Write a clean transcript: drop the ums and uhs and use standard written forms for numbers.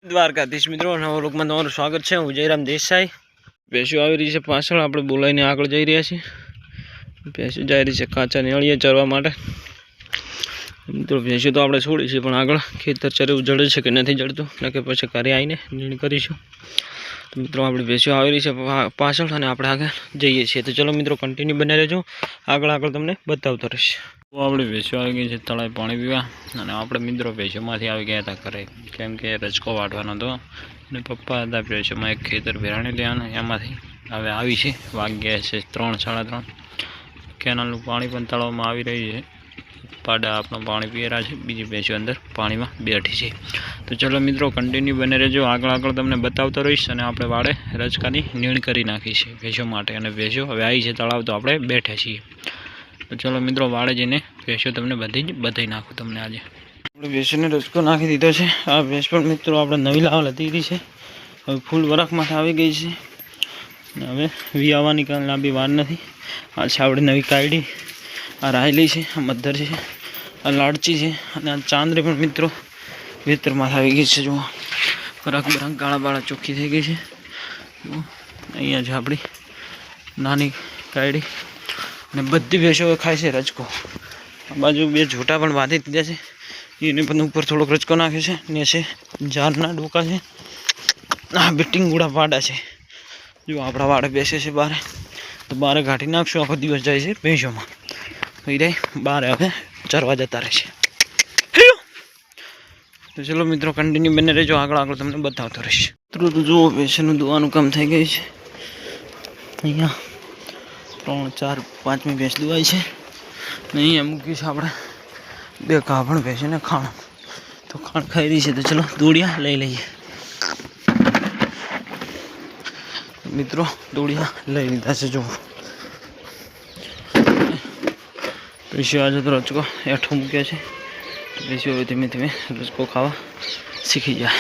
દ્વારકાધીશ મિત્રો નવા લોકમાં તમારું સ્વાગત છે। હું જયરામ દેસાઈ। ભેંસો આવી રહી છે પાછળ, આપણે બોલાવીને આગળ જઈ રહ્યા છીએ। ભેંસો જઈ રહી છે કાચા નેળીએ ચરવા માટે। મિત્રો ભેંસો તો આપણે છોડી છે, પણ આગળ ખેતર ચરવું જડે છે કે નથી જડતું, ને કે પછી ઘરે આવીને નિર્ણય કરીશું। તો મિત્રો આપણે ભેંસો આવી રહી છે પાછળ અને આપણે આગળ જઈએ છીએ। તો ચલો મિત્રો કન્ટિન્યુ બને રહેજો, આગળ તમને બતાવતો રહીશ। તો આપણે ભેંસો આવી ગઈ છે તળાવે પાણી પીવા, અને આપણે મિત્રો ભેંસોમાંથી આવી ગયા હતા ઘરે, કેમ કે રજકો વાટવાનો હતો અને પપ્પા હતા ભેંસોમાં એક ખેતર ભેરાણી લેવાના, એમાંથી હવે આવી છે। વાગ્યા છે 3 સાડા 3। કેનાલનું પાણી પણ તળાવમાં આવી રહ્યું છે, પાડા આપણું પાણી પી રહ્યા છે, બીજી ભેંસો અંદર પાણીમાં બેઠી છે। તો ચલો મિત્રો કન્ટિન્યુ બને રહેજો, આગળ તમને બતાવતો રહીશ। અને આપણે વાડે રજકાની નીણ કરી નાખી છે ભેંસો માટે, અને ભેંસો હવે આવી છે તળાવ, તો આપણે બેઠા છીએ। તો ચલો મિત્રો વાડે જઈને ભેંસો તમને બધી જ બતાવી નાખું તમને આજે। આપણે ભેંસોને રજકો નાખી દીધો છે। આ ભેંસ પણ મિત્રો આપણે નવી લાવવા લીધી છે, હવે ફૂલ વરખ માટે આવી ગઈ છે, હવે વિયાવાની કાંઈ લાંબી વાર નથી। આ છે આપણે નવી કાયડી, આ રાયલી છે, આ મધર છે, આ લાડચી છે, અને આ ચાંદરી પણ મિત્રો વેતરમાં આવી ગઈ છે। જુઓ વરખ કાળા બાળા ચોખ્ખી થઈ ગઈ છે। અહીંયા છે આપણી નાની કાયડી, અને બધી ભેંસો ખાય છે રજકો। આ બાજુ બે ઝોટા પણ બાંધી દીધા છે, એને પણ ઉપર થોડોક રજકો નાખ્યો છે, ને છે ઝાડના ડોકા છે। આ બેટિંગ ગુડા પાડા છે, જો આપણા વાડે બેસે છે બારે, તો બારે કાઢી નાખશું, આખો દિવસ જાય છે ભેંસોમાં, રહી બારે હવે ચરવા જતા રહેશે। તો ચલો મિત્રો કન્ટિન્યુ બને રહેજો, આગળ તમને બતાવતો રહીશ। મિત્રો તો જુઓ ભેંસોનું દુવાનું કામ થઈ ગઈ છે। અહીંયા 3 4 5મી ભેંસ દુવાઈ છે, ને અહીંયા મૂકી છે આપણે 2 ગાભણ ભેંસોને ખાણ, તો ખાણ ખાઈ રહી છે। તો ચલો દોડિયા લઈ લઈએ મિત્રો, દોડિયા લઈ લીધા છે। જુઓ ભેંસો આજે તો રજકો હેઠો મૂક્યા છે, ભેંસો હવે ધીમે ધીમે રજકો ખાવા શીખી જાય।